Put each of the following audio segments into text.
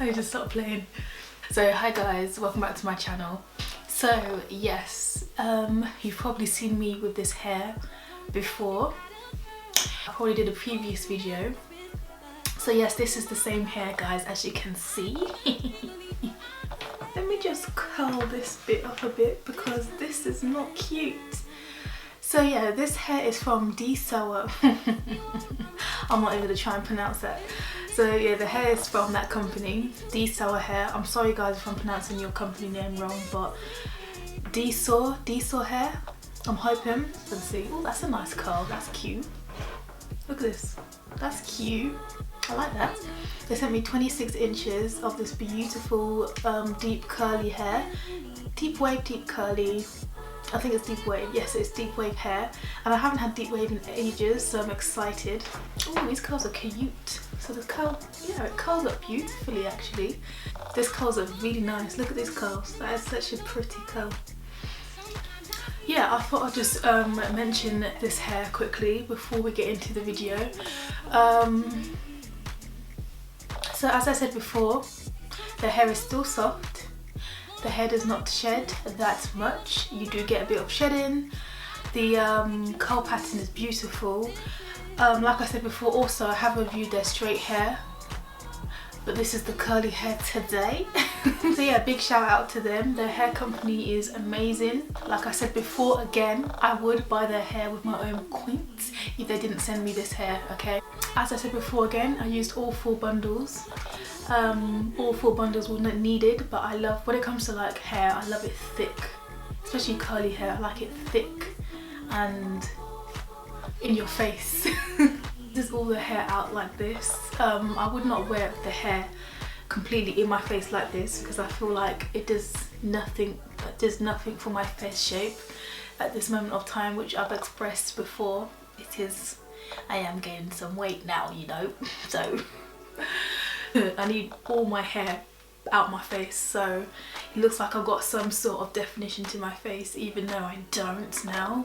I need to stop playing. So hi guys, welcome back to my channel. So yes, you've probably seen me with this hair before. I probably did a previous video. So yes, this is the same hair guys, as you can see. Let me just curl this bit up a bit because this is not cute. So yeah, this hair is from Dsoar. I'm not even gonna try and pronounce that. So yeah, the hair is from that company, Dsoar hair. I'm sorry guys if I'm pronouncing your company name wrong, but Dsoar hair. I'm hoping. Let's see. Oh, that's a nice curl. That's cute. Look at this. That's cute. I like that. They sent me 26 inches of this beautiful deep curly hair. Deep wave, deep curly. I think it's deep wave. Yes, it's deep wave hair. And I haven't had deep wave in ages, so I'm excited. Oh, these curls are cute. So the curl, yeah, it curls up beautifully actually. This curls up really nice. Look at these curls. That is such a pretty curl. Yeah, I thought I'd just mention this hair quickly before we get into the video. So as I said before, the hair is still soft. The hair does not shed that much. You do get a bit of shedding. The curl pattern is beautiful. Like I said before, also I have reviewed their straight hair, but this is the curly hair today. So yeah, big shout out to them. Their hair company is amazing. Like I said before, again, I would buy their hair with my own coins if they didn't send me this hair, okay? As I said before, again, I used all 4 bundles. All 4 bundles were not needed, but I love, when it comes to like hair, I love it thick. Especially curly hair, I like it thick and in your face. Just all the hair out like this. I would not wear the hair completely in my face like this because I feel like it does nothing for my face shape at this moment of time, which I've expressed before. I am gaining some weight now, you know, so I need all my hair out my face, so it looks like I've got some sort of definition to my face, even though I don't now.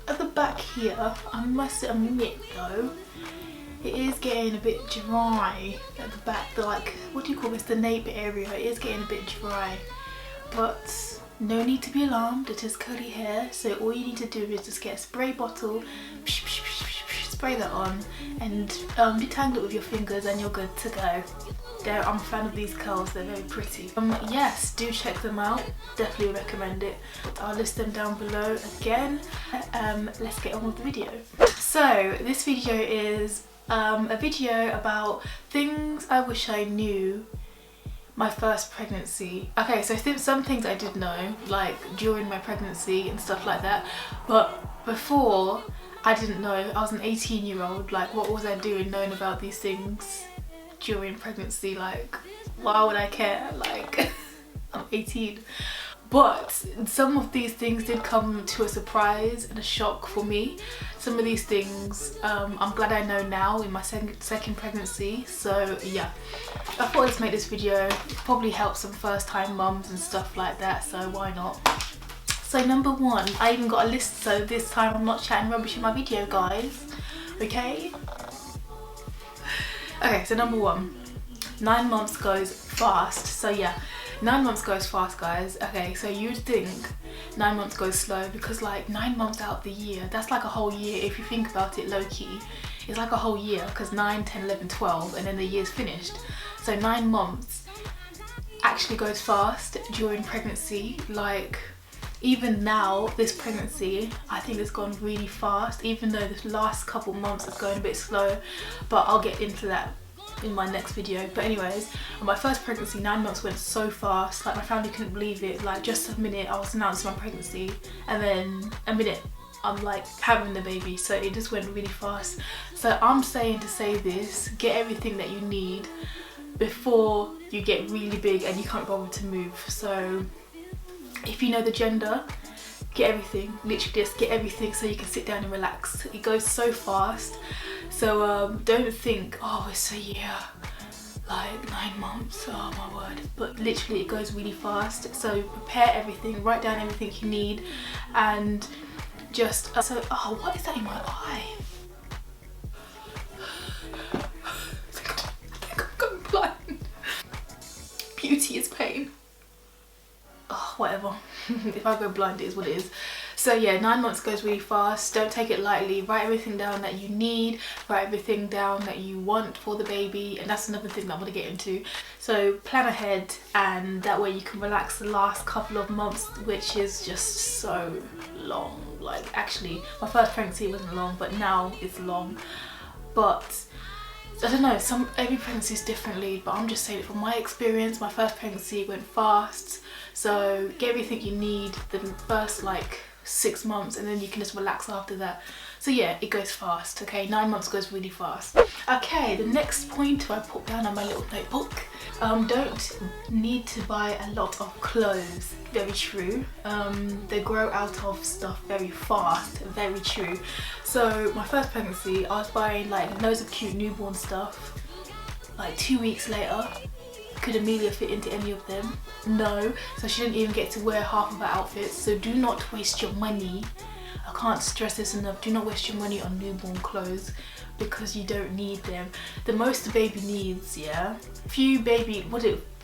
At the back here, I must admit though, it is getting a bit dry at the back. What do you call this, the nape area, it is getting a bit dry, but no need to be alarmed. It is curly hair, so all you need to do is just get a spray bottle, spray that on, and detangle it with your fingers and you're good to go. I'm a fan of these curls, they're very pretty. Yes, do check them out, definitely recommend it. I'll list them down below again. Let's get on with the video. So this video is a video about things I wish I knew my first pregnancy. Okay, so some things I did know, like during my pregnancy and stuff like that, but before I didn't know. I was an 18-year-old, like what was I doing knowing about these things during pregnancy? Like, why would I care? Like, I'm 18. But some of these things did come to a surprise and a shock for me. Some of these things I'm glad I know now in my second pregnancy. So yeah, I thought I'd make this video. It probably help some first time mums and stuff like that, so why not? So number 1, I even got a list, so this time I'm not chatting rubbish in my video guys, okay? Okay, so number 1, 9 months goes fast. So yeah, 9 months goes fast guys. Okay, so you'd think 9 months goes slow because like 9 months out of the year, that's like a whole year if you think about it low-key. It's like a whole year because 9, 10, 11, 12 and then the year's finished. So 9 months actually goes fast during pregnancy. Like even now, this pregnancy, I think it's gone really fast, even though this last couple months is going a bit slow, but I'll get into that in my next video. But anyways, on my first pregnancy, 9 months went so fast, like my family couldn't believe it. Like just a minute I was announcing my pregnancy and then a minute I'm like having the baby, so it just went really fast. So I'm saying to say this, get everything that you need before you get really big and you can't bother to move. So if you know the gender, get everything, literally just get everything so you can sit down and relax. It goes so fast, so don't think, oh it's a year, like 9 months, oh my word, but literally it goes really fast. So prepare everything, write down everything you need, and just oh, what is that in my eye? I think I'm going blind. beauty is pain. Oh, whatever. If I go blind, it is what it is. So yeah, 9 months goes really fast. Don't take it lightly. Write everything down that you need. Write everything down that you want for the baby. And that's another thing that I'm going to get into. So plan ahead, and that way you can relax the last couple of months, which is just so long. Like, actually, my first pregnancy wasn't long, but now it's long. But I don't know, every pregnancy is differently, but I'm just saying it from my experience. My first pregnancy went fast, so get everything you need the first like 6 months, and then you can just relax after that. So yeah, it goes fast. Okay, 9 months goes really fast. Okay, the next point I put down on my little notebook. Don't need to buy a lot of clothes. Very true. They grow out of stuff very fast. Very true. So my first pregnancy, I was buying like loads of cute newborn stuff. Like 2 weeks later, could Amelia fit into any of them? No. So she didn't even get to wear half of her outfits. So do not waste your money. I can't stress this enough. Do not waste your money on newborn clothes, because you don't need them. The most the baby needs, yeah, few baby,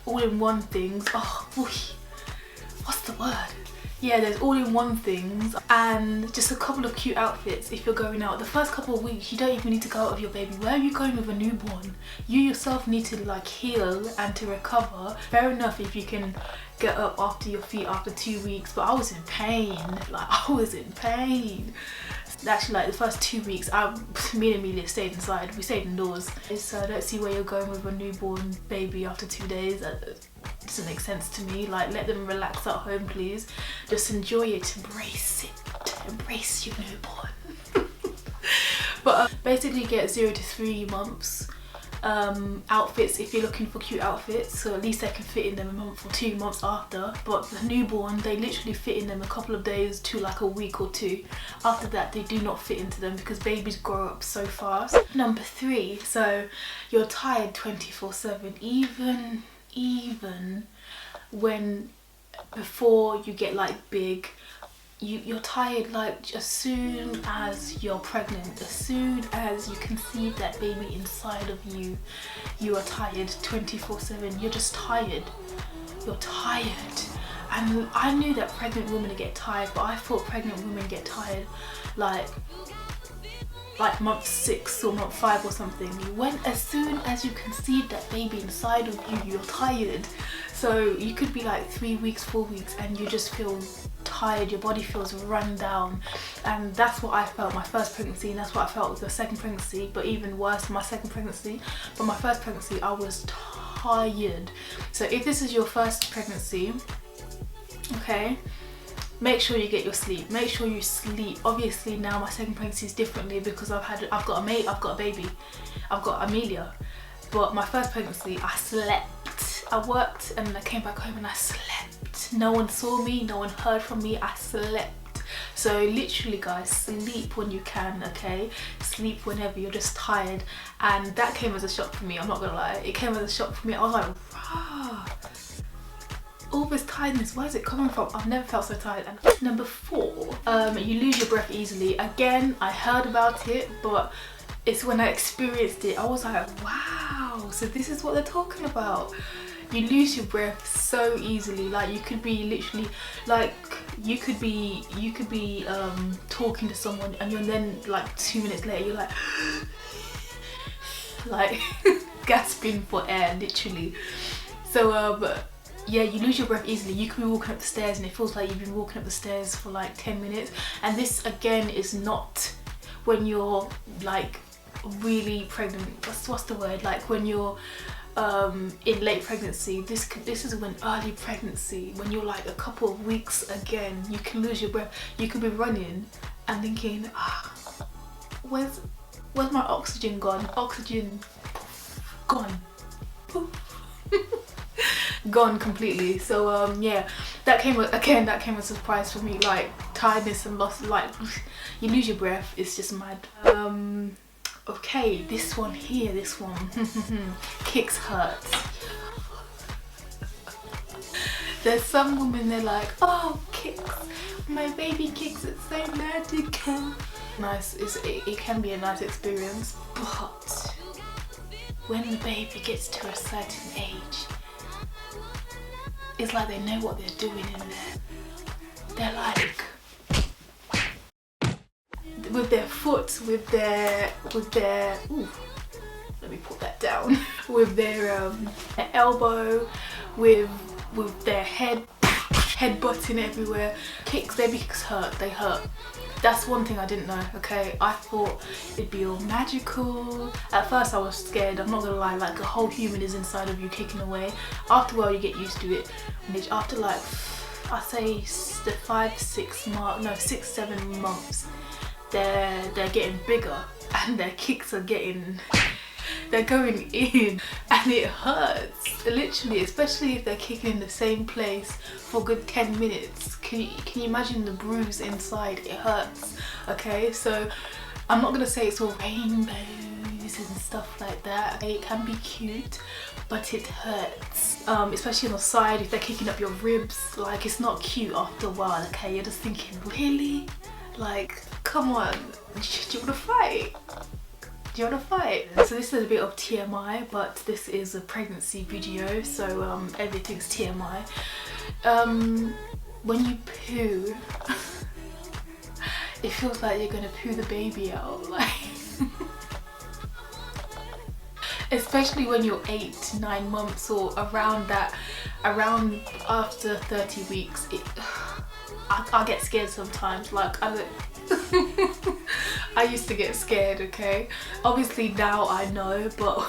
all-in-one things. Oh, what's the word? Yeah, there's all-in-one things and just a couple of cute outfits if you're going out. The first couple of weeks, you don't even need to go out with your baby. Where are you going with a newborn? You yourself need to like heal and to recover. Fair enough if you can get up after your feet after 2 weeks, but I was in pain. Like, I was in pain. Actually, like the first 2 weeks, me and Amelia stayed inside. We stayed indoors. So I don't see where you're going with a newborn baby after 2 days. That doesn't make sense to me. Like, let them relax at home, please. Just enjoy it, embrace it, embrace your newborn. But basically get 0 to 3 months outfits if you're looking for cute outfits, so at least they can fit in them a month or 2 months after. But the newborn, they literally fit in them a couple of days to like a week or 2. After that, they do not fit into them because babies grow up so fast. Number 3, so you're tired 24/7, even when before you get like big. You're tired like as soon as you're pregnant, as soon as you conceive that baby inside of you, you are tired 24/7. You're just tired. You're tired. And I knew that pregnant women get tired, but I thought pregnant women get tired like month 6 or month 5 or something. As soon as you conceive that baby inside of you, you're tired. So you could be like 3 weeks, 4 weeks, and you just feel tired. Your body feels run down, and that's what I felt my first pregnancy, and that's what I felt with the second pregnancy, but even worse my second pregnancy. But my first pregnancy, I was tired. So if this is your first pregnancy, okay, make sure you get your sleep. Make sure you sleep. Obviously now my second pregnancy is differently because I've got a baby. I've got Amelia. But my first pregnancy, I slept. I worked and I came back home and I slept. No one saw me, no one heard from me, I slept. So literally guys, sleep when you can, okay? Sleep whenever you're just tired. And that came as a shock for me, I'm not gonna lie. It came as a shock for me. I was like, rah, all this tiredness, where is it coming from? I've never felt so tired. And number 4, you lose your breath easily. Again, I heard about it, but it's when I experienced it, I was like, wow, so this is what they're talking about. You lose your breath so easily. Like, you could be literally, like, you could be talking to someone, and you're then like 2 minutes later, you're like gasping for air, literally. So yeah, you lose your breath easily. You could be walking up the stairs and it feels like you've been walking up the stairs for like 10 minutes. And this again is not when you're like really pregnant. What's the word? Like when you're in late pregnancy. This is when early pregnancy, when you're like a couple of weeks, again, you can lose your breath. You could be running and thinking, where's my oxygen gone? Oxygen gone. Gone completely. So yeah, that came as a surprise for me. Like tiredness and loss, like you lose your breath. It's just mad. Okay, this one here, this one kicks hurts. There's some women, they're like, oh, kicks, my baby kicks, it's so magical. Nice, it can be a nice experience, but when the baby gets to a certain age, it's like they know what they're doing in there. They're like, with their foot, with their, ooh, let me put that down, with their elbow, with their head butting everywhere. Kicks, baby kicks hurt, they hurt. That's one thing I didn't know, okay? I thought it'd be all magical. At first I was scared, I'm not gonna lie, like a whole human is inside of you kicking away. After a while you get used to it. After like, I say the 6-7 months, they're getting bigger and their kicks are getting, they're going in and it hurts, literally, especially if they're kicking in the same place for a good 10 minutes. Can you imagine the bruise inside? It hurts, okay? So I'm not gonna say it's all rainbows and stuff like that. It can be cute, but it hurts, especially on the side if they're kicking up your ribs. Like, it's not cute after a while, okay? You're just thinking, really? Like, come on, do you want to fight? Do you want to fight? So this is a bit of TMI, but this is a pregnancy video, so everything's TMI. When you poo, it feels like you're gonna poo the baby out, like especially when you're 8 to 9 months or around that, around after 30 weeks. I get scared sometimes, like I used to get scared, okay? Obviously now I know, but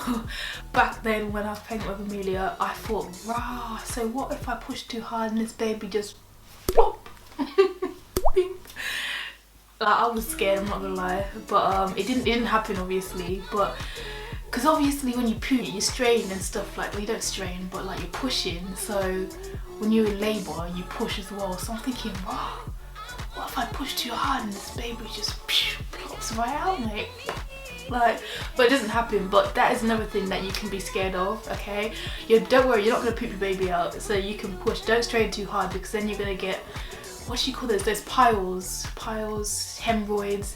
back then when I was pregnant with Amelia, I thought, rah, so what if I push too hard and this baby just plop? I was scared, I'm not gonna lie, but it didn't happen obviously, but because obviously when you poo you strain and stuff, like, well, you don't strain, but like you're pushing, so when you're in labour you push as well. So I'm thinking, wow, what if I push too hard and this baby just plops right out, mate? Like, but it doesn't happen. But that is another thing that you can be scared of, okay? Don't worry, you're not gonna poop your baby out, so you can push. Don't strain too hard, because then you're gonna get, what do you call those? Those piles, hemorrhoids.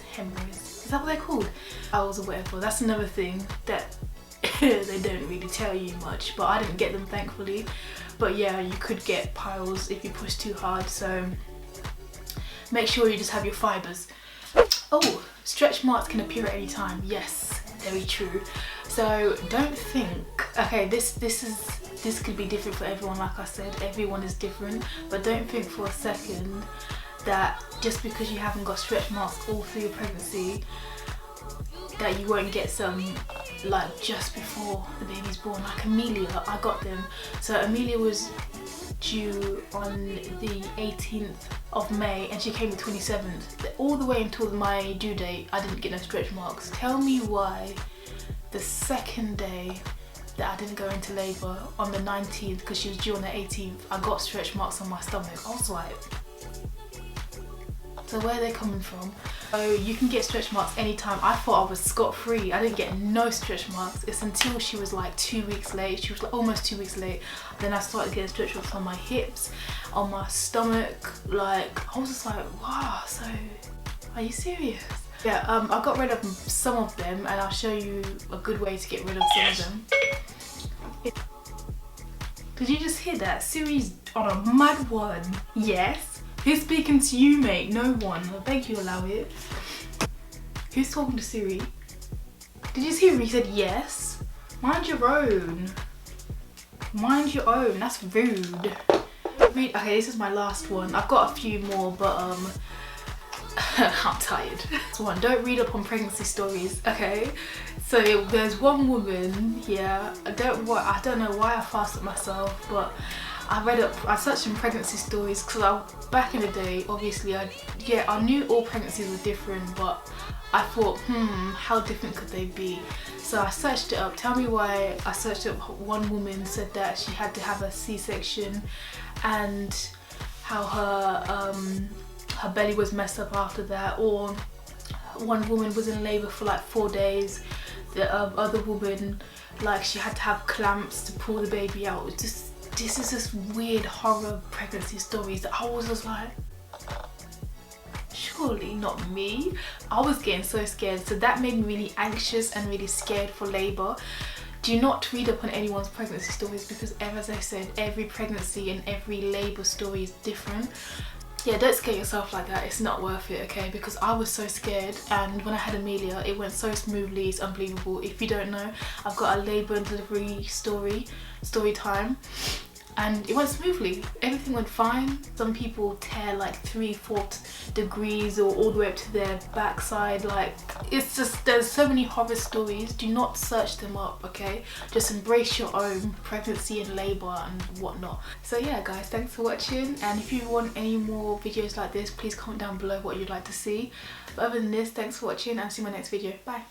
Is that what they're called? Piles or whatever. That's another thing that they don't really tell you much, but I didn't get them, thankfully. But yeah, you could get piles if you push too hard, so make sure you just have your fibres. Oh, stretch marks can appear at any time. Yes, very true. So don't think, okay, this could be different for everyone. Like I said, everyone is different, but don't think for a second that just because you haven't got stretch marks all through your pregnancy that you won't get some, like, just before the baby's born. Like Amelia, I got them. So Amelia was due on the 18th of May and she came the 27th. All the way until my due date I didn't get no stretch marks. Tell me why the second day that I didn't go into labour on the 19th, because she was due on the 18th, I got stretch marks on my stomach. I was like, so where are they coming from? So you can get stretch marks anytime. I thought I was scot-free. I didn't get no stretch marks. It's until she was like 2 weeks late. She was like almost 2 weeks late. Then I started getting stretch marks on my hips, on my stomach. Like, I was just like, wow, so are you serious? Yeah, I got rid of some of them and I'll show you a good way to get rid of some of them. Did you just hear that? Siri's on a mad one. Yes. Who's speaking to you, mate? No one. I beg you allow it. Who's talking to Siri? Did you see him? He said yes. Mind your own. Mind your own. That's rude. Okay, this is my last one. I've got a few more, but I'm tired. This one. Don't read up on pregnancy stories, okay? So there's one woman here. I don't know why I fasted myself, but I searched in pregnancy stories because back in the day, obviously, I knew all pregnancies were different, but I thought, how different could they be? So I searched it up. Tell me why I searched up. One woman said that she had to have a C-section and how her belly was messed up after that, or one woman was in labour for like 4 days. The other woman, like, she had to have clamps to pull the baby out. This is just weird horror pregnancy stories that I was just like, surely not me. I was getting so scared, so that made me really anxious and really scared for labour. do not read up on anyone's pregnancy stories, because as I said, every pregnancy and every labour story is different. Yeah, don't scare yourself like that. It's not worth it, okay? Because I was so scared, and when I had Amelia, it went so smoothly. It's unbelievable. If you don't know, I've got a labour and delivery story time, and it went smoothly. Everything went fine. Some people tear like 3/4 degrees or all the way up to their backside. Like, it's just, there's so many horror stories. Do not search them up, okay? Just embrace your own pregnancy and labour and whatnot. So yeah guys, thanks for watching, and if you want any more videos like this, please comment down below what you'd like to see. But other than this, thanks for watching, and see you in my next video. Bye.